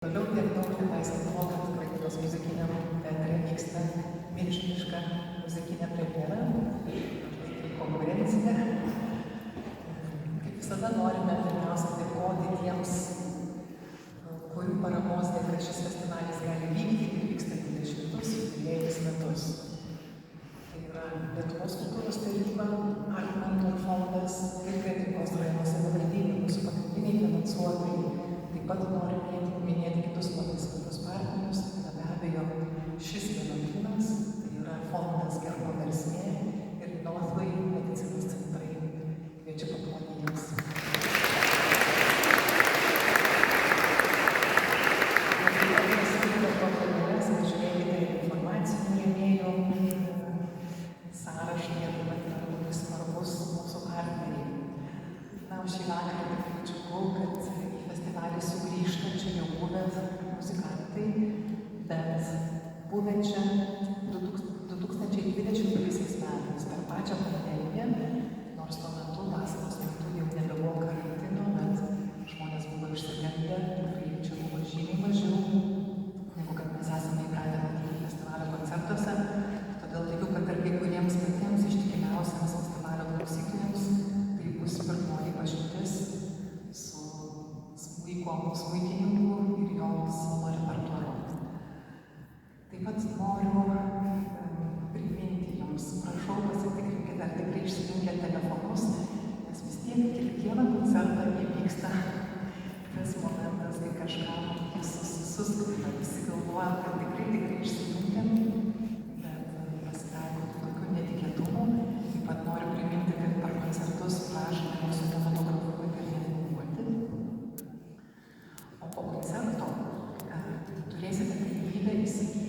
Toliau tiek daug nepaisant to, kad Klaipėdos muzikiniam teatre vyksta milžiniška muzikinė premjera, konkurencija. Kaip visada norime pirmiausia dėkoti tiems, kurių paramos dėka šis festivalis gali vykti ir vyksta 20 jubiliejinius metus. Tai yra Lietuvos kultūros taryba, Artmentor fondas ir Kretingos rajono savivaldybė, mūsų pagrindiniai finansuotojai. Taip pat norime minėti kitus labai svarbius partnerius, tai be abejo šis vienuolynas, tai yra fondas Gerbo versmė ir Northway medicinos centrai. Kviečiu paploti jiems. Žiūrėkite informacinių rėmėjų sąrašą, jie taip pat yra labai svarbus mūsų partneriai. Na, o šį vakarą tikrai džiugu, kad į festivalį sugrįžta čia jau buvę muzikantai, bet buvę čia 2020 metais per pačią pandemiją, nors tuo metu, vasaros metu jau nebebuvo karantino, bet žmonės buvo išsigandę, tikrai čia buvo žymiai mažiau, negu kad mes esame įpratę matyti festivalio koncertuose. Todėl tikiu, kad ir kai kuriems patiems ištikimiausiams festivalio klausytojams tai bus pirmoji pažintis su smuikininku ir jo solo repertuaru. Taip pat noriu priminti jums, prašau pasitikrinkite, ar tikrai išsijungia telefonus, nes vis tiek kiekvieną koncertą įvyksta tas momentas, kai kažkam suskuba, visi galvoja, kad tikrai išsijungiam, bet pasitaiko tokių netikėtumų. Taip pat noriu priminti, kad per koncertus prašome mūsų nefotografuoti ir nefilmuoti. O po koncerto turėsite galimybę įsigyti